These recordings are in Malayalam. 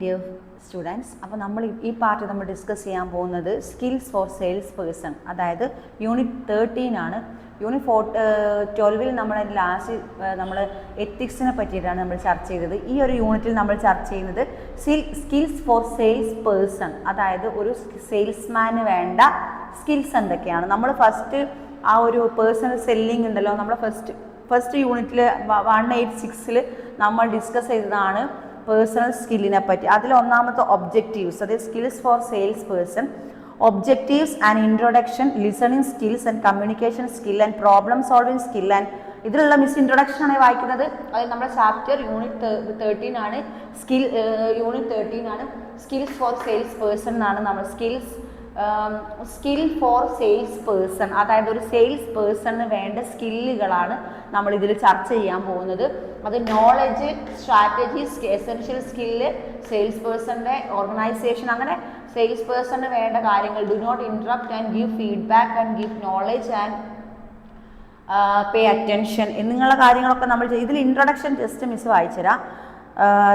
Dear students, അപ്പോൾ നമ്മൾ ഈ പാർട്ട് നമ്മൾ ഡിസ്കസ് ചെയ്യാൻ പോകുന്നത് സ്കിൽസ് ഫോർ സെയിൽസ് പേഴ്സൺ, അതായത് യൂണിറ്റ് 13 ആണ്. യൂണിറ്റ് 12 നമ്മൾ എത്തിക്സിനെ പറ്റിയിട്ടാണ് നമ്മൾ ചർച്ച ചെയ്തത്. ഈ ഒരു യൂണിറ്റിൽ നമ്മൾ ചർച്ച ചെയ്യുന്നത് സ്കിൽസ് ഫോർ സെയിൽസ് പേഴ്സൺ, അതായത് ഒരു സെയിൽസ്മാന് വേണ്ട സ്കിൽസ് എന്തൊക്കെയാണ്. നമ്മൾ ഫസ്റ്റ് ആ ഒരു പേഴ്സണൽ സെല്ലിംഗ് ഉണ്ടല്ലോ, നമ്മൾ ഫസ്റ്റ് യൂണിറ്റിൽ 186 നമ്മൾ ഡിസ്കസ് ചെയ്തതാണ് പേഴ്സണൽ സ്കില്ലിനെ പറ്റി. അതിൽ ഒന്നാമത്തെ ഒബ്ജക്റ്റീവ്സ്, അതായത് skills four sales person, objectives and introduction, listening skills and communication skill and problem solving skill. And ഇതിലുള്ള ഇൻട്രൊഡക്ഷൻ ആണ് വായിക്കുന്നത്. അത് നമ്മുടെ ചാപ്റ്റർ യൂണിറ്റ് 13 ആണ്. യൂണിറ്റ് 13 ആണ്. സ്കിൽസ് ഫോർ സെയിൽസ് പേഴ്സൺ എന്നാണ് നമ്മൾ സ്കിൽ ഫോർ സെയിൽസ് പേഴ്സൺ, അതായത് ഒരു സെയിൽസ് പേഴ്സണിന് വേണ്ട സ്കില്ലുകളാണ് നമ്മൾ ഇതിൽ ചർച്ച ചെയ്യാൻ പോകുന്നത്. അത് knowledge, strategies, essential skill, sales പേഴ്സണിൻ്റെ ഓർഗനൈസേഷൻ, അങ്ങനെ സെയിൽസ് പേഴ്സണിന് വേണ്ട കാര്യങ്ങൾ. Do not interrupt and give feedback and give knowledge and pay attention എന്നുള്ള കാര്യങ്ങളൊക്കെ നമ്മൾ ഇതിൽ ഇൻട്രൊഡക്ഷൻ ജസ്റ്റ് മിസ് വായിച്ചുതരാം.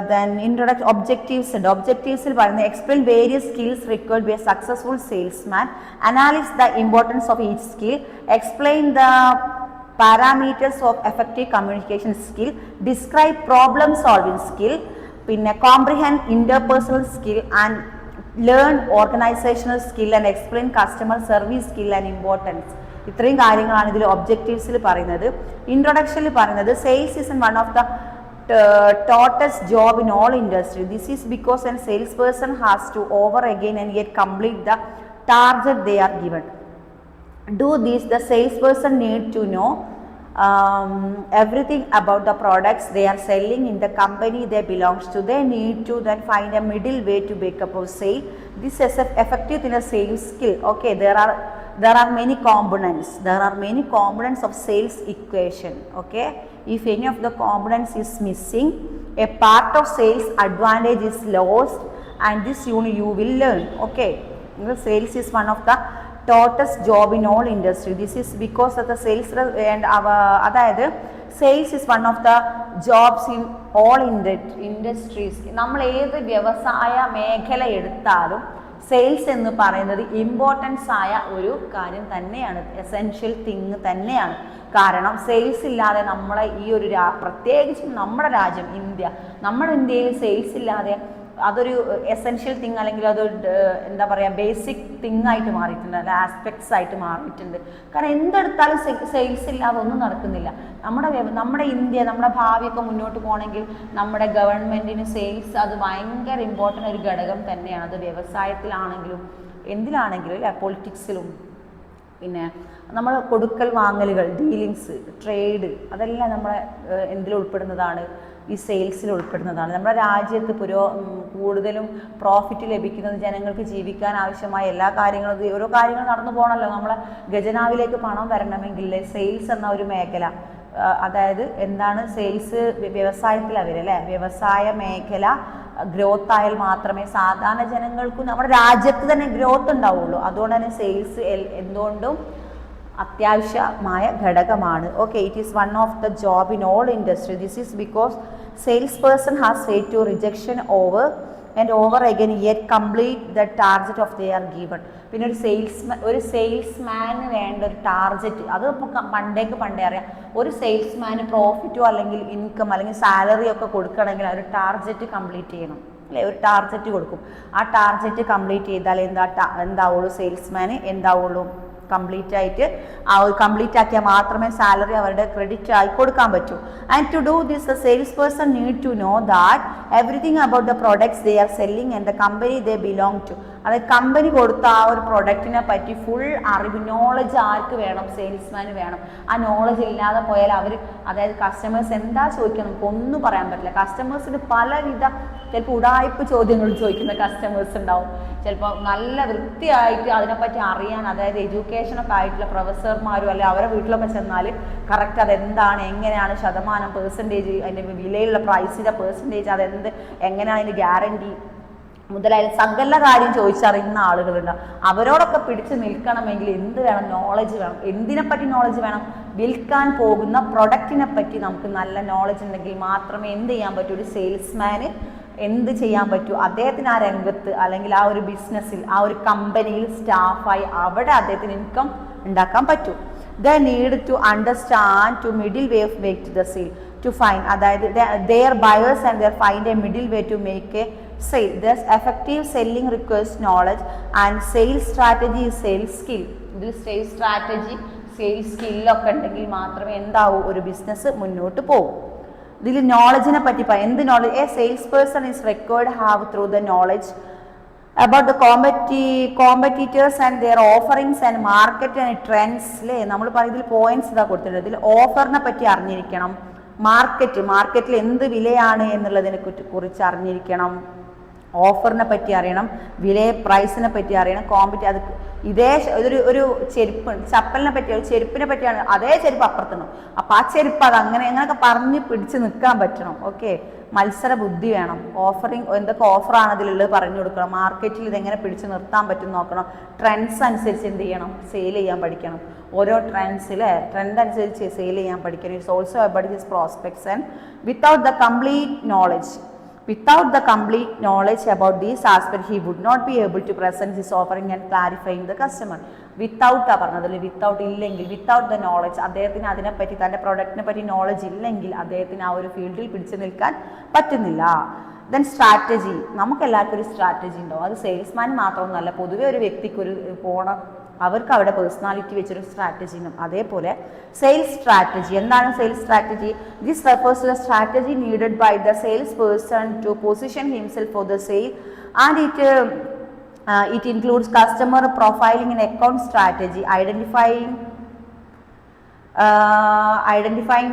Then introduction objectives ഉണ്ട്. ഒബ്ജക്റ്റീവ്സിൽ പറയുന്നത് explain various skills required by a successful salesman, analyse the importance of each skill, explain the parameters of effective communication skill, describe problem solving skill, പിന്നെ comprehend interpersonal skill and learn organisational skill and explain customer service skill and importance. ഇത്രയും കാര്യങ്ങളാണ് ഇതിൽ ഒബ്ജക്റ്റീവ്സിൽ പറയുന്നത്. ഇൻട്രൊഡക്ഷനിൽ പറയുന്നത് sales is one of the toughest job in all industry. This is because a salesperson has to over again and yet complete the target they are given. Do this, the salesperson need to know everything about the products they are selling in the company they belongs to. They need to then find a middle way to make up a sale. This is effective in a sales skill. Okay, there are many components. There are many components of sales equation. Okay, if any of the components is missing, a part of sales advantage is lost, and this you will learn. Okay, the sales is one of the toughest job in all industry. This is because of the sales and അതായത് sales is one of the jobs in all industries. നമ്മൾ ഏത് വ്യവസായ മേഖല എടുത്താലും സെയിൽസ് എന്ന് പറയുന്നത് ഇമ്പോർട്ടൻസ് ആയ ഒരു കാര്യം തന്നെയാണ്, എസെൻഷ്യൽ തിങ് തന്നെയാണ്. കാരണം സെയിൽസ് ഇല്ലാതെ നമ്മളെ ഈ ഒരു പ്രത്യേകിച്ചും നമ്മുടെ രാജ്യം നമ്മുടെ ഇന്ത്യയിൽ സെയിൽസ് ഇല്ലാതെ അതൊരു എസെൻഷ്യൽ തിങ്, അല്ലെങ്കിൽ അതൊരു എന്താ പറയുക, ബേസിക് തിങ് ആയിട്ട് മാറിയിട്ടുണ്ട്, അല്ല ആസ്പെക്ട്സ് ആയിട്ട് മാറിയിട്ടുണ്ട്. കാരണം എന്തെടുത്താലും സെയിൽസ് ഇല്ലാതെ ഒന്നും നടക്കുന്നില്ല. നമ്മുടെ ഇന്ത്യ, നമ്മുടെ ഭാവിയൊക്കെ മുന്നോട്ട് പോകണമെങ്കിൽ നമ്മുടെ ഗവൺമെൻറ്റിന് സെയിൽസ് അത് ഭയങ്കര ഇമ്പോർട്ടൻ്റ് ഒരു ഘടകം തന്നെയാണ്. അത് വ്യവസായത്തിലാണെങ്കിലും എന്തിലാണെങ്കിലും അല്ലേ, പൊളിറ്റിക്സിലും. പിന്നെ നമ്മൾ കൊടുക്കൽ വാങ്ങലുകൾ, ഡീലിങ്സ്, ട്രേഡ്, അതെല്ലാം നമ്മളെ എന്തിൽ ഉൾപ്പെടുന്നതാണ്, ഈ സെയിൽസിൽ ഉൾപ്പെടുന്നതാണ്. നമ്മുടെ രാജ്യത്ത് കൂടുതലും പ്രോഫിറ്റ് ലഭിക്കുന്നത് ജനങ്ങൾക്ക് ജീവിക്കാൻ ആവശ്യമായ എല്ലാ കാര്യങ്ങളും, ഓരോ കാര്യങ്ങൾ നടന്നു പോകണമല്ലോ. നമ്മളെ ഖജനാവിലേക്ക് പണം വരണമെങ്കിൽ സെയിൽസ് എന്ന ഒരു മേഖല, അതായത് എന്താണ് സെയിൽസ്, വ്യവസായത്തിലാണ് വരില്ലേ, വ്യവസായ മേഖല ഗ്രോത്ത് ആയാൽ മാത്രമേ സാധാരണ ജനങ്ങൾക്കും നമ്മുടെ രാജ്യത്ത് തന്നെ ഗ്രോത്ത് ഉണ്ടാവുള്ളൂ. അതുകൊണ്ട് തന്നെ സെയിൽസ് എന്തുകൊണ്ടും അത്യാവശ്യമായ ഘടകമാണ്. Okay, it is one of the job in all industry. This is because sales person has face to rejection over and over again yet complete the target of they are given. പിന്നെ ഒരു സെയിൽസ്മാന് വേണ്ട ഒരു ടാർഗറ്റ്, അത് ഇപ്പോൾ പണ്ടേ അറിയാം. ഒരു സെയിൽസ്മാന് പ്രോഫിറ്റോ അല്ലെങ്കിൽ ഇൻകം അല്ലെങ്കിൽ സാലറി ഒക്കെ കൊടുക്കണമെങ്കിൽ ഒരു ടാർഗറ്റ് കംപ്ലീറ്റ് ചെയ്യണം അല്ലേ, ഒരു ടാർഗറ്റ് കൊടുക്കും. ആ ടാർഗറ്റ് കംപ്ലീറ്റ് ചെയ്താൽ എന്താവുള്ളൂ, സെയിൽസ്മാന് എന്താവുള്ളൂ, കംപ്ലീറ്റ് ആക്കിയാൽ മാത്രമേ സാലറി അവരുടെ ക്രെഡിറ്റ് ആയി കൊടുക്കാൻ പറ്റൂ. And to do this the sales person need to know that everything about the products they are selling and the company they belong to. അതായത് കമ്പനി കൊടുത്ത ആ ഒരു പ്രൊഡക്റ്റിനെ പറ്റി ഫുൾ അറിവ്, നോളജ് ആർക്ക് വേണം, സെയിൽസ്മാന് വേണം. ആ നോളജ് ഇല്ലാതെ പോയാൽ അതായത് കസ്റ്റമേഴ്സ് എന്താ ചോദിക്കുക നമുക്കൊന്നും പറയാൻ പറ്റില്ല. കസ്റ്റമേഴ്സിന് പലവിധ ചിലപ്പോൾ ഉടായ്പ ചോദ്യങ്ങൾ ചോദിക്കുന്ന കസ്റ്റമേഴ്സ് ഉണ്ടാവും. ചിലപ്പോൾ നല്ല വൃത്തിയായിട്ട് അതിനെപ്പറ്റി അറിയാൻ, അതായത് എഡ്യൂക്കേഷനൊക്കെ ആയിട്ടുള്ള പ്രൊഫസർമാരും അല്ലെ അവരെ വീട്ടിലൊക്കെ ചെന്നാൽ കറക്റ്റ് അതെന്താണ്, എങ്ങനെയാണ് ശതമാനം, പെർസെൻറ്റേജ്, അതിൻ്റെ വിലയുള്ള പ്രൈസിൻ്റെ പെർസെൻറ്റേജ്, എങ്ങനെയാണ് അതിൻ്റെ ഗ്യാരണ്ടി മുതലായ സകല കാര്യം ചോദിച്ചറിയുന്ന ആളുകളുണ്ട്. അവരോടൊക്കെ പിടിച്ച് നിൽക്കണമെങ്കിൽ എന്ത് വേണം, നോളജ് വേണം. എന്തിനെപ്പറ്റി നോളജ് വേണം? വിൽക്കാൻ പോകുന്ന പ്രൊഡക്റ്റിനെ പറ്റി നമുക്ക് നല്ല നോളജ് ഉണ്ടെങ്കിൽ മാത്രമേ എന്ത് ചെയ്യാൻ പറ്റൂ, ഒരു സെയിൽസ്മാന് എന്ത് ചെയ്യാൻ പറ്റൂ, അദ്ദേഹത്തിന് ആ രംഗത്ത് അല്ലെങ്കിൽ ആ ഒരു ബിസിനസ്സിൽ ആ ഒരു കമ്പനിയിൽ സ്റ്റാഫായി അവിടെ അദ്ദേഹത്തിന് ഇൻകം ഉണ്ടാക്കാൻ പറ്റൂ. The need to understand to middle way of make the sale to find, അതായത് their buyers and there find a middle way to make a sale. Thus effective selling requires knowledge and sales strategy sales skill. ഇതിൽ സെയിൽസ് സ്ട്രാറ്റജി സെയിൽസ് സ്കില്ലൊക്കെ ഉണ്ടെങ്കിൽ മാത്രമേ എന്താവൂ, ഒരു ബിസിനസ് മുന്നോട്ട് പോകും. ഇതിൽ നോളജിനെ പറ്റി പറയാം. എന്ത് knowledge? A sales person is required have through the knowledge about the competitors and their offerings and market and trends. അല്ലേ, നമ്മൾ പറയുന്നതിൽ പോയിന്റ്സ് ഇതാ കൊടുത്തിട്ടുണ്ട്. ഇതിൽ ഓഫറിനെ പറ്റി അറിഞ്ഞിരിക്കണം, മാർക്കറ്റിൽ എന്ത് വിലയാണ് എന്നുള്ളതിനെ കുറിച്ച് അറിഞ്ഞിരിക്കണം, ഓഫറിനെ പറ്റി അറിയണം, പ്രൈസിനെ പറ്റി അറിയണം, അത് ഇതേ ഒരു ചെരുപ്പ് ചപ്പലിനെ പറ്റി, ഒരു ചെരുപ്പിനെ പറ്റിയാണ്, അതേ ചെരുപ്പ് അപ്പുറത്തുണ്ടോ, അപ്പോൾ ആ ചെരുപ്പ് അത് അങ്ങനെയൊക്കെ പറഞ്ഞ് പിടിച്ച് നിൽക്കാൻ പറ്റണം. ഓക്കെ, മത്സര ബുദ്ധി വേണം. എന്തൊക്കെ ഓഫറാണ് അതിലുള്ളത് പറഞ്ഞു കൊടുക്കണം, മാർക്കറ്റിൽ ഇതെങ്ങനെ പിടിച്ച് നിർത്താൻ പറ്റും നോക്കണം, ട്രെൻഡ്സ് അനുസരിച്ച് എന്ത് ചെയ്യണം, സെയിൽ ചെയ്യാൻ പഠിക്കണം. ഓരോ ട്രെൻഡ് അനുസരിച്ച് സെയിൽ ചെയ്യാൻ പഠിക്കണം. It's also about his prospects and without the complete knowledge about these aspects, he would not be able to present his offering and clarifying the customer. Without ആ പറഞ്ഞതിൽ, വിത്തൗട്ട് ഇല്ലെങ്കിൽ, വിത്തൗട്ട് ദ നോളജ്, അദ്ദേഹത്തിന് അതിനെപ്പറ്റി തൻ്റെ പ്രൊഡക്റ്റിനെ പറ്റി നോളജ് ഇല്ലെങ്കിൽ അദ്ദേഹത്തിന് ആ ഒരു ഫീൽഡിൽ പിടിച്ചു നിൽക്കാൻ പറ്റുന്നില്ല. ദെൻ സ്ട്രാറ്റജി, നമുക്ക് എല്ലാവർക്കും ഒരു സ്ട്രാറ്റജി ഉണ്ടാവും. അത് സെയിൽസ്മാൻ മാത്രമൊന്നുമല്ല, പൊതുവെ ഒരു വ്യക്തിക്ക് അവർക്ക് അവിടെ പേഴ്സണാലിറ്റി വെച്ചൊരു സ്ട്രാറ്റജി ഉണ്ടാവും. അതേപോലെ സെയിൽസ് സ്ട്രാറ്റജി. എന്താണ് sales strategy? This refers to the strategy needed by the sales person to position himself for the sale and it includes customer profiling and account strategy, identifying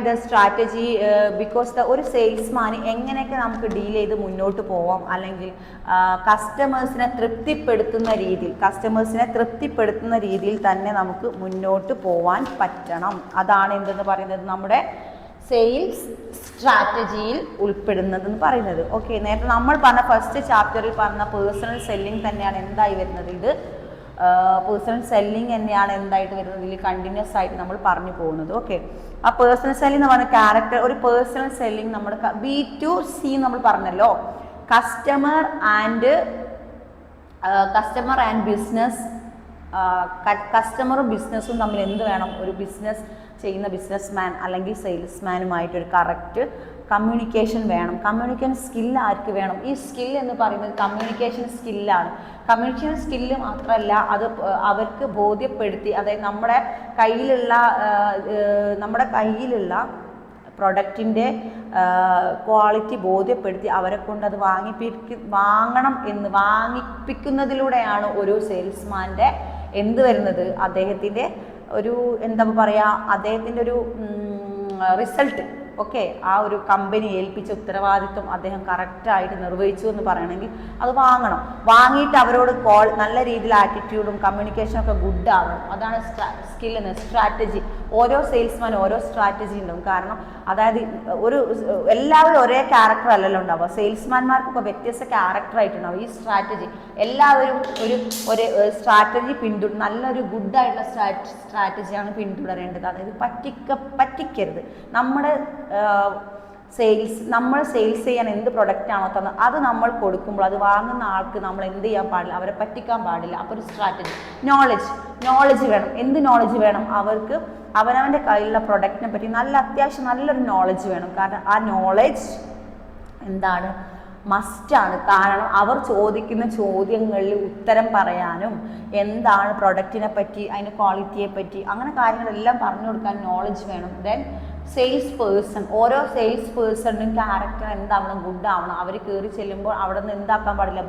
the strategy because ഒരു സെയിൽസ്മാൻ എങ്ങനെയൊക്കെ നമുക്ക് ഡീൽ ചെയ്ത് മുന്നോട്ട് പോവാം, അല്ലെങ്കിൽ കസ്റ്റമേഴ്സിനെ തൃപ്തിപ്പെടുത്തുന്ന രീതിയിൽ തന്നെ നമുക്ക് മുന്നോട്ട് പോവാൻ പറ്റണം. അതാണ് എന്തെന്ന് പറയുന്നത്, നമ്മുടെ സെയിൽസ് സ്ട്രാറ്റജിയിൽ ഉൾപ്പെടുന്നതെന്ന് പറയുന്നത്. ഓക്കെ, നേരത്തെ നമ്മൾ പറഞ്ഞ ഫസ്റ്റ് ചാപ്റ്ററിൽ പറഞ്ഞ പേഴ്സണൽ സെല്ലിംഗ് തന്നെയാണ് എന്തായി വരുന്നത്. ഇത് പേഴ്സണൽ സെല്ലിംഗ് തന്നെയാണ് എന്തായിട്ട് വരുന്നത്, ഇതിൽ കണ്ടിന്യൂസ് ആയിട്ട് നമ്മൾ പറഞ്ഞു പോകുന്നത്. ഓക്കെ, ആ പേഴ്സണൽ സെല്ലിംഗ് എന്ന് പറഞ്ഞ ക്യാരക്ടർ, ഒരു പേഴ്സണൽ സെല്ലിംഗ് നമ്മൾ B2C നമ്മൾ പറഞ്ഞല്ലോ, കസ്റ്റമർ ആൻഡ് ബിസിനസ്, കസ്റ്റമറും ബിസിനസ്സും തമ്മിൽ എന്ത് വേണം, ഒരു ബിസിനസ് ചെയ്യുന്ന ബിസിനസ്മാൻ അല്ലെങ്കിൽ സെയിൽസ്മാനുമായിട്ടൊരു കറക്റ്റ് കമ്മ്യൂണിക്കേഷൻ വേണം. കമ്മ്യൂണിക്കേഷൻ സ്കില്ല് ആർക്ക് വേണം? ഈ സ്കിൽ എന്ന് പറയുന്നത് കമ്മ്യൂണിക്കേഷൻ സ്കില്ലാണ്. കമ്മ്യൂണിക്കേഷൻ സ്കില്ല് മാത്രമല്ല, അത് അവർക്ക് ബോധ്യപ്പെടുത്തി, അതായത് നമ്മുടെ കയ്യിലുള്ള പ്രൊഡക്റ്റിൻ്റെ ക്വാളിറ്റി ബോധ്യപ്പെടുത്തി അവരെ കൊണ്ട് അത് വാങ്ങിപ്പിക്കുന്നതിലൂടെയാണ് ഒരു സെയിൽസ്മാൻ്റെ എന്ത് വരുന്നത്, അദ്ദേഹത്തിൻ്റെ ഒരു എന്താ പറയുക, അദ്ദേഹത്തിൻ്റെ ഒരു റിസൾട്ട്. ഓക്കെ, ആ ഒരു കമ്പനി ഏൽപ്പിച്ച ഉത്തരവാദിത്വം അദ്ദേഹം കറക്റ്റായിട്ട് നിർവഹിച്ചു എന്ന് പറയണമെങ്കിൽ അത് വാങ്ങിയിട്ട് അവരോട് നല്ല രീതിയിൽ ആറ്റിറ്റ്യൂഡും കമ്മ്യൂണിക്കേഷനും ഒക്കെ ഗുഡ് ആവണം. അതാണ് സ്കിൽ എന്ന്. സ്ട്രാറ്റജി, ഓരോ സെയിൽസ്മാനും ഓരോ സ്ട്രാറ്റജി ഉണ്ടാവും. കാരണം അതായത് എല്ലാവരും ഒരേ ക്യാരക്ടർ അല്ലല്ലോ ഉണ്ടാവുക, സെയിൽസ്മാൻമാർക്കൊക്കെ വ്യത്യസ്ത ക്യാരക്ടറായിട്ടുണ്ടാവും. ഈ സ്ട്രാറ്റജി എല്ലാവരും ഒരു സ്ട്രാറ്റജി നല്ലൊരു ഗുഡായിട്ടുള്ള സ്ട്രാറ്റജിയാണ് പിന്തുടരേണ്ടത്. അതായത് പറ്റിക്കരുത്. നമ്മൾ സെയിൽസ് ചെയ്യാൻ എന്ത് പ്രൊഡക്റ്റാണോ തന്നത് അത് നമ്മൾ കൊടുക്കുമ്പോൾ അത് വാങ്ങുന്ന ആൾക്ക് നമ്മൾ എന്ത് ചെയ്യാൻ പാടില്ല, അവരെ പറ്റിക്കാൻ പാടില്ല. അപ്പോൾ ഒരു സ്ട്രാറ്റജി. നോളജ് വേണം. എന്ത് നോളജ് വേണം? അവർക്ക് അവനവൻ്റെ കയ്യിലുള്ള പ്രൊഡക്റ്റിനെ പറ്റി അത്യാവശ്യം നല്ലൊരു നോളജ് വേണം. കാരണം ആ നോളജ് എന്താണ്, മസ്റ്റാണ്. കാരണം അവർ ചോദിക്കുന്ന ചോദ്യങ്ങളിൽ ഉത്തരം പറയാനും എന്താണ് പ്രൊഡക്റ്റിനെ പറ്റി, അതിൻ്റെ ക്വാളിറ്റിയെ പറ്റി, അങ്ങനെ കാര്യങ്ങളെല്ലാം പറഞ്ഞു കൊടുക്കാൻ നോളജ് വേണം. ദെൻ സെയിൽസ് പേഴ്സൺ, ഓരോ സെയിൽസ് പേഴ്സണിനും ക്യാരക്ടർ എന്താവണം, ഗുഡ് ആവണം. അവർ കയറി ചെല്ലുമ്പോൾ അവിടെ നിന്ന് എന്താക്കാൻ പാടില്ല,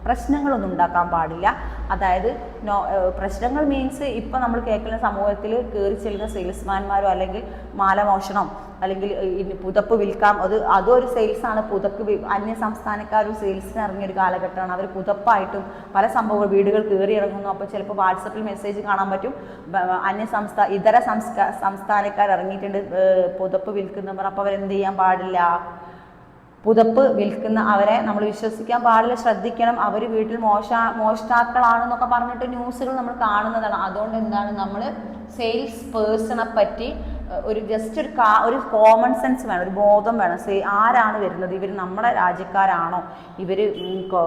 പ്രശ്നങ്ങളൊന്നും ഉണ്ടാക്കാൻ പാടില്ല. അതായത് പ്രശ്നങ്ങൾ മീൻസ് ഇപ്പം നമ്മൾ കേൾക്കുന്ന സമൂഹത്തിൽ കയറി ചെല്ലുന്ന സെയിൽസ്മാൻമാരോ അല്ലെങ്കിൽ മാലമോഷണം അല്ലെങ്കിൽ പുതപ്പ് വിൽക്കാം, അതൊരു സെയിൽസാണ്. അന്യ സംസ്ഥാനക്കാരും സെയിൽസിന് ഇറങ്ങിയൊരു കാലഘട്ടമാണ്. അവർ പുതപ്പായിട്ടും പല സംഭവങ്ങൾ വീടുകൾ കയറി ഇറങ്ങുന്നു. അപ്പോൾ ചിലപ്പോൾ വാട്സപ്പിൽ മെസ്സേജ് കാണാൻ പറ്റും, ഇതര സംസ്ഥാനക്കാർ ഇറങ്ങിയിട്ടുണ്ട് പുതപ്പ് വിൽക്കുന്നവർ. അപ്പോൾ അവരെന്ത് ചെയ്യാൻ പാടില്ല, പുതപ്പ് വിൽക്കുന്ന അവരെ നമ്മൾ വിശ്വസിക്കാൻ പാടില്ല, ശ്രദ്ധിക്കണം. അവർ വീട്ടിൽ മോഷ്ടാക്കളാണെന്നൊക്കെ പറഞ്ഞിട്ട് ന്യൂസുകൾ നമ്മൾ കാണുന്നതാണ്. അതുകൊണ്ട് എന്താണ്, നമ്മൾ സെയിൽസ് പേഴ്സണെ പറ്റി ഒരു ജസ്റ്റ് ഒരു കോമൺ സെൻസ് വേണം, ഒരു ബോധം വേണം. ആരാണ് വരുന്നത്, ഇവർ നമ്മുടെ രാജ്യക്കാരാണോ, ഇവർ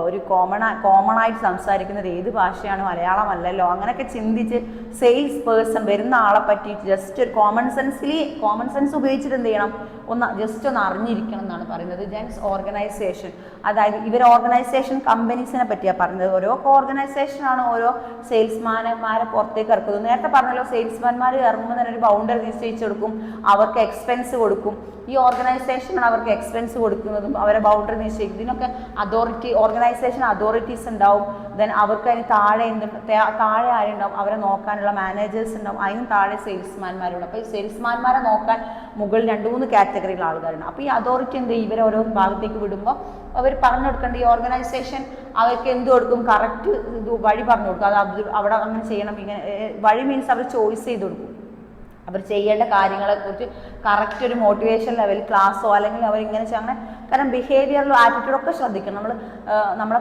ഒരു കോമൺ ആയിട്ട് സംസാരിക്കുന്നത് ഏത് ഭാഷയാണ്, മലയാളമല്ലല്ലോ, അങ്ങനെയൊക്കെ ചിന്തിച്ച് സെയിൽസ് പേഴ്സൺ വരുന്ന ആളെ പറ്റിയിട്ട് ജസ്റ്റ് ഒരു കോമൺ സെൻസ് ഉപയോഗിച്ചിട്ട് എന്ത് ചെയ്യണം, ജസ്റ്റ് ഒന്ന് അറിഞ്ഞിരിക്കണം എന്നാണ് പറയുന്നത്. ജെൻസ് ഓർഗനൈസേഷൻ, അതായത് ഇവർ ഓർഗനൈസേഷൻ കമ്പനീസിനെ പറ്റിയാണ് പറയുന്നത്. ഓരോ ഓർഗനൈസേഷനാണ് ഓരോ സെയിൽസ്മാൻമാരെ പുറത്തേക്ക് ഇറക്കുന്നത്. നേരത്തെ പറഞ്ഞല്ലോ, സെയിൽസ്മാൻമാർ ഇറങ്ങുമ്പോൾ തന്നെ ഒരു ബൗണ്ടറി നിശ്ചയിച്ച് കൊടുക്കും, അവർക്ക് എക്സ്പെൻസ് കൊടുക്കും. ഈ ഓർഗനൈസേഷനാണ് അവർക്ക് എക്സ്പെൻസ് കൊടുക്കുന്നതും അവരെ ബൗണ്ടറി നിശ്ചയിക്കും. ഇതിനൊക്കെ ഓർഗനൈസേഷൻ അതോറിറ്റീസ് ഉണ്ടാവും. ദെൻ അവർക്ക് അതിന് താഴെ ആരുണ്ടാവും, അവരെ നോക്കാനുള്ള മാനേജേഴ്സ് ഉണ്ടാവും. അതിനും താഴെ സെയിൽസ്മാൻമാരുണ്ട്. അപ്പോൾ ഈ സെയിൽസ്മാൻമാരെ നോക്കാൻ മുകളിൽ 2-3 കാറ്റഗറിയിലുള്ള ആൾക്കാരുണ്ട്. അപ്പോൾ ഈ അതോറിറ്റി എന്ത് ചെയ്യും, ഇവരെ ഓരോ ഭാഗത്തേക്ക് വിടുമ്പോൾ അവർ പറഞ്ഞു കൊടുക്കേണ്ട ഈ ഓർഗനൈസേഷൻ അവർക്ക് എന്ത് കൊടുക്കും, കറക്റ്റ് ഇത് വഴി പറഞ്ഞു കൊടുക്കും. അത് അവിടെ അങ്ങനെ ചെയ്യണം, ഇങ്ങനെ വഴി മീൻസ് അവർ ചോയ്സ് ചെയ്ത് കൊടുക്കും. അവർ ചെയ്യേണ്ട കാര്യങ്ങളെക്കുറിച്ച് കറക്റ്റ് ഒരു മോട്ടിവേഷൻ ലെവൽ ക്ലാസ്സോ അല്ലെങ്കിൽ അവരിങ്ങനെ അങ്ങനെ, കാരണം ബിഹേവിയറിലോ ആറ്റിറ്റ്യൂഡൊക്കെ ശ്രദ്ധിക്കണം. നമ്മുടെ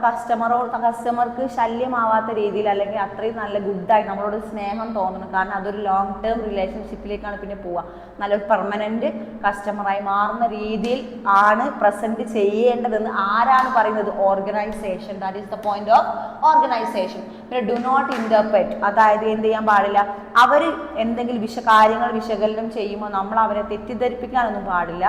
കസ്റ്റമർക്ക് ശല്യമാവാത്ത രീതിയിൽ അല്ലെങ്കിൽ അത്രയും നല്ല ഗുഡായി നമ്മളോട് സ്നേഹം തോന്നണം. കാരണം അതൊരു ലോങ് ടേം റിലേഷൻഷിപ്പിലേക്കാണ് പിന്നെ പോവുക. നല്ലൊരു പെർമനൻറ്റ് കസ്റ്റമറായി മാറുന്ന രീതിയിൽ ആണ് പ്രസൻറ്റ് ചെയ്യേണ്ടതെന്ന് ആരാണ് പറയുന്നത്, organisation. That is the point of organisation. പിന്നെ ഡു നോട്ട് ഇന്റർപ്രറ്റ്, അതായത് എന്ത് ചെയ്യാൻ പാടില്ല, അവർ എന്തെങ്കിലും കാര്യങ്ങൾ വിശകലനം ചെയ്യുമ്പോൾ നമ്മൾ അവരെ തെറ്റിദ്ധരിപ്പിക്കാനൊന്നും പാടില്ല.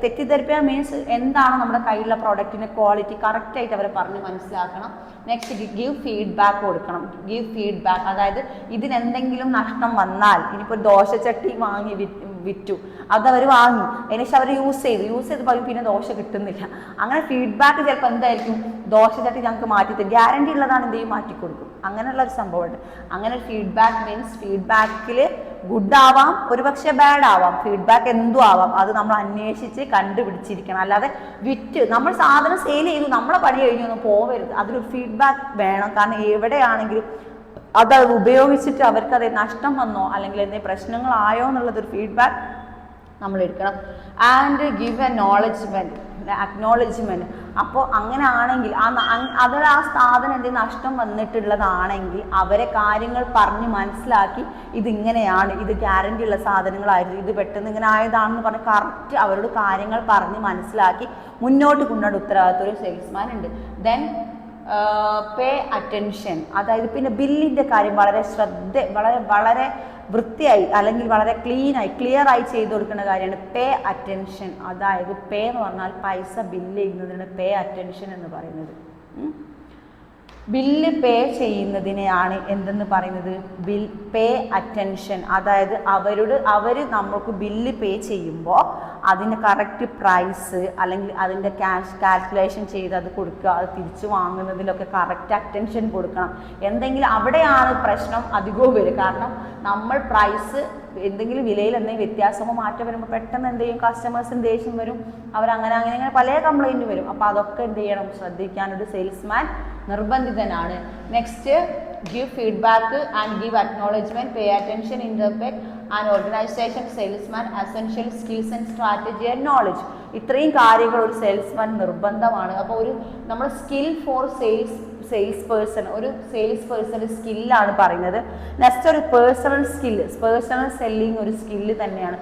തെറ്റിദ്ധരിപ്പിക്കാൻ മീൻസ് എന്താണ് നമ്മുടെ കയ്യിലുള്ള പ്രോഡക്റ്റിൻ്റെ ക്വാളിറ്റി കറക്റ്റായിട്ട് അവരെ പറഞ്ഞ് മനസ്സിലാക്കണം. നെക്സ്റ്റ് ഗീവ് ഫീഡ്ബാക്ക് കൊടുക്കണം. ഗീവ് ഫീഡ്ബാക്ക്, അതായത് ഇതിനെന്തെങ്കിലും നഷ്ടം വന്നാൽ, ഇനിയിപ്പോൾ ദോശച്ചട്ടി വാങ്ങി വിറ്റു, അതവർ വാങ്ങി, അതിനുശേഷം അവർ യൂസ് ചെയ്ത് പിന്നെ ദോശ കിട്ടുന്നില്ല. അങ്ങനെ ഫീഡ്ബാക്ക് ചിലപ്പോൾ എന്തായിരിക്കും, ദോശച്ചട്ടി ഞങ്ങൾക്ക് മാറ്റി ഗ്യാരണ്ടി ഉള്ളതാണ്, എന്ത് ചെയ്യും, മാറ്റിക്കൊടുക്കും. അങ്ങനെയുള്ള ഒരു സംഭവമുണ്ട്. അങ്ങനെ ഒരു ഫീഡ്ബാക്ക് മീൻസ് ഫീഡ്ബാക്കിൽ ഗുഡ് ആവാം, ഒരുപക്ഷെ ബാഡ് ആവാം, ഫീഡ്ബാക്ക് എന്തും ആവാം. അത് നമ്മൾ അന്വേഷിച്ച് കണ്ടുപിടിച്ചിരിക്കണം. അല്ലാതെ നമ്മൾ സാധനം സെയിൽ ചെയ്തു, നമ്മളെ പണി കഴിഞ്ഞൊന്നും പോവരുത്. അതിലൊരു ഫീഡ്ബാക്ക് വേണം. കാരണം എവിടെയാണെങ്കിലും അത് ഉപയോഗിച്ചിട്ട് അവർക്കത് നഷ്ടം വന്നോ അല്ലെങ്കിൽ എന്തെങ്കിലും പ്രശ്നങ്ങളായോ എന്നുള്ളതൊരു ഫീഡ്ബാക്ക് നമ്മൾ എടുക്കണം. And give acknowledgement. അപ്പോൾ അങ്ങനെ ആണെങ്കിൽ ആ സ്ഥാപനം എന്തെങ്കിലും നഷ്ടം വന്നിട്ടുള്ളതാണെങ്കിൽ അവരെ കാര്യങ്ങൾ പറഞ്ഞ് മനസ്സിലാക്കി, ഇതിങ്ങനെയാണ്, ഇത് ഗ്യാരണ്ടി ഉള്ള സാധനങ്ങളായിരുന്നു, ഇത് പെട്ടെന്ന് ഇങ്ങനെ ആയതാണെന്ന് പറഞ്ഞ് കറക്റ്റ് അവരോട് കാര്യങ്ങൾ പറഞ്ഞ് മനസ്സിലാക്കി മുന്നോട്ട് കൊണ്ടുപോകേണ്ട ഉത്തരവാദിത്വം ഒരു സെയിൽസ്മാൻ ഉണ്ട്. ദെൻ പേ അറ്റൻഷൻ, അതായത് പിന്നെ ബില്ലിൻ്റെ കാര്യം വളരെ വൃത്തിയായി അല്ലെങ്കിൽ വളരെ ക്ലിയർ ആയി ചെയ്തു കൊടുക്കുന്ന കാര്യമാണ് പേ അറ്റൻഷൻ. അതായത് പേ എന്ന് പറഞ്ഞാൽ പൈസ ബില്ല് ചെയ്യുന്നതിനാണ് പേ അറ്റൻഷൻ എന്ന് പറയുന്നത്. ബില്ല് പേ ചെയ്യുന്നതിനെയാണ് എന്തെന്ന് പറയുന്നത്, പേ അറ്റൻഷൻ. അതായത് അവർ നമുക്ക് ബില്ല് പേ ചെയ്യുമ്പോൾ അതിൻ്റെ കറക്റ്റ് പ്രൈസ് അല്ലെങ്കിൽ അതിൻ്റെ ക്യാഷ് കാൽക്കുലേഷൻ ചെയ്ത് അത് കൊടുക്കുക, അത് തിരിച്ചു വാങ്ങുന്നതിലൊക്കെ കറക്റ്റ് അറ്റൻഷൻ കൊടുക്കണം. എന്തെങ്കിലും അവിടെയാണ് പ്രശ്നം അധികവും വരും. കാരണം നമ്മൾ പ്രൈസ് എന്തെങ്കിലും വിലയിൽ എന്തെങ്കിലും വ്യത്യാസമോ മാറ്റം വരുമ്പോൾ പെട്ടെന്ന് എന്ത് ചെയ്യും, കസ്റ്റമേഴ്സിന് ദേഷ്യം വരും, അങ്ങനെ പല കംപ്ലൈൻറ്റ് വരും. അപ്പോൾ അതൊക്കെ എന്ത് ചെയ്യണം, ശ്രദ്ധിക്കാനൊരു സെയിൽസ്മാൻ നിർബന്ധിതനാണ്. Next give feedback and give acknowledgement, pay attention, interpret and organisation, salesman essential skills and strategy and knowledge. ഇത്രയും കാര്യങ്ങൾ ഒരു സെയിൽസ്മാൻ നിർബന്ധമാണ്. അപ്പോൾ നമ്മൾ സ്കിൽ ഫോർ സെയിൽസ് പേഴ്സൺ, ഒരു സെയിൽസ് പേഴ്സൻ്റെ സ്കില്ലാണ് പറയുന്നത്. നെക്സ്റ്റ് ഒരു പേഴ്സണൽ സെല്ലിങ് ഒരു സ്കില്ല് തന്നെയാണ്.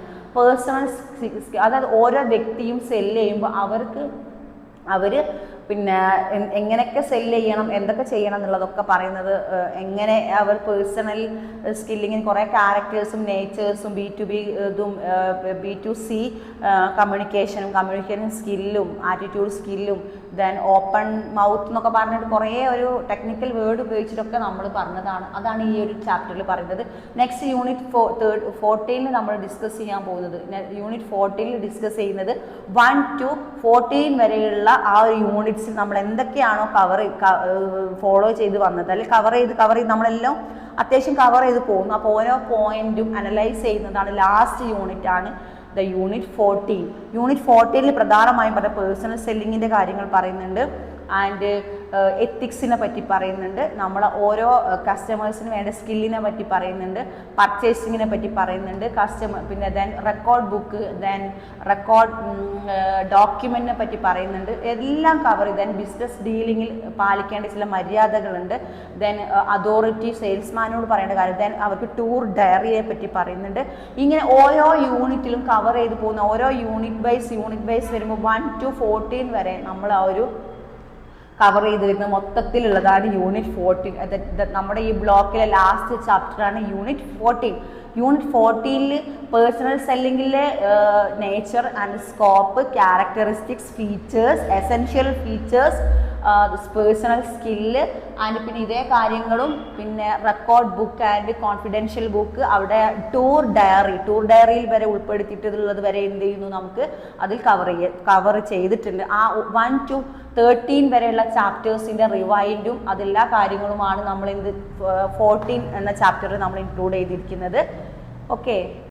അതായത് ഓരോ വ്യക്തിയും സെല്ല് ചെയ്യുമ്പോൾ അവർ പിന്നെ എങ്ങനെയൊക്കെ സെല്ല് ചെയ്യണം, എന്തൊക്കെ ചെയ്യണം എന്നുള്ളതൊക്കെ പറയുന്നത്. എങ്ങനെ അവർ പേഴ്സണൽ സ്കില്ലിങ്ങിന് കുറേ ക്യാരക്ടേഴ്സും നേച്ചേഴ്സും B2B ഇതും B2C കമ്മ്യൂണിക്കേഷൻ സ്കില്ലും ആറ്റിറ്റ്യൂഡ് സ്കില്ലും ദെൻ ഓപ്പൺ മൗത്ത് എന്നൊക്കെ പറഞ്ഞിട്ട് കുറേ ഒരു ടെക്നിക്കൽ വേർഡ് ഉപയോഗിച്ചിട്ടൊക്കെ നമ്മൾ പറഞ്ഞതാണ്. അതാണ് ഈ ഒരു ചാപ്റ്ററിൽ പറയുന്നത്. നെക്സ്റ്റ് യൂണിറ്റ് 14 നമ്മൾ ഡിസ്കസ് ചെയ്യാൻ പോകുന്നത്. യൂണിറ്റ് 14 ഡിസ്കസ് ചെയ്യുന്നത് 1 to 14 വരെയുള്ള ആ ഒരു യൂണിറ്റ്സിൽ നമ്മൾ എന്തൊക്കെയാണോ ഫോളോ ചെയ്ത് വന്നത് അല്ലെങ്കിൽ കവർ ചെയ്ത് നമ്മളെല്ലാം അത്യാവശ്യം കവർ ചെയ്ത് പോകുന്നു. അപ്പോൾ ഓരോ പോയിന്റും അനലൈസ് ചെയ്യുന്നതാണ് ലാസ്റ്റ് യൂണിറ്റ് ആണ് യൂണിറ്റ് 14. യൂണിറ്റ് 14 പ്രധാനമായും പറഞ്ഞ പേഴ്സണൽ സെല്ലിങ്ങിൻ്റെ കാര്യങ്ങൾ പറയുന്നുണ്ട്. ആൻഡ് എത്തിക്സിനെ പറ്റി പറയുന്നുണ്ട്, നമ്മളെ ഓരോ കസ്റ്റമേഴ്സിന് വേണ്ട സ്കില്ലിനെ പറ്റി പറയുന്നുണ്ട്, പർച്ചേസിങ്ങിനെ പറ്റി പറയുന്നുണ്ട്, പിന്നെ then record book, then record ഡോക്യുമെൻറ്റിനെ പറ്റി പറയുന്നുണ്ട്, എല്ലാം കവർ ചെയ്ത്. ദെൻ ബിസിനസ് ഡീലിങ്ങിൽ പാലിക്കേണ്ട ചില മര്യാദകളുണ്ട്, ദെൻ അതോറിറ്റി സെയിൽസ്മാനോട് പറയേണ്ട കാര്യം, ദെൻ അവർക്ക് ടൂർ ഡയറിയെ പറ്റി പറയുന്നുണ്ട്. ഇങ്ങനെ ഓരോ യൂണിറ്റിലും കവർ ചെയ്ത് പോകുന്ന ഓരോ യൂണിറ്റ് വൈസ് വരുമ്പോൾ 1 to 14 വരെ നമ്മൾ ആ ഒരു കവർ ചെയ്ത് വരുന്ന മൊത്തത്തിലുള്ളതാണ് യൂണിറ്റ് 14. നമ്മുടെ ഈ ബ്ലോക്കിലെ ലാസ്റ്റ് ചാപ്റ്ററാണ് യൂണിറ്റ് 14. യൂണിറ്റ് 14 പേഴ്സണൽ സെല്ലിങ്ങിലെ nature and scope, characteristics, features, essential features, personal skill and പിന്നെ ഇതേ കാര്യങ്ങളും പിന്നെ record book and confidential book, അവിടെ ടൂർ ഡയറിയിൽ വരെ ഉൾപ്പെടുത്തിയിട്ടുള്ളത് വരെ എന്ത് ചെയ്യുന്നു നമുക്ക് അതിൽ കവർ ചെയ്തിട്ടുണ്ട്. ആ 1 to 13 വരെയുള്ള ചാപ്റ്റേഴ്സിൻ്റെ റിവൈൻഡും അതെല്ലാ കാര്യങ്ങളുമാണ് നമ്മൾ 14 എന്ന ചാപ്റ്ററിൽ നമ്മൾ ഇൻക്ലൂഡ് ചെയ്തിരിക്കുന്നത്. ഓക്കെ.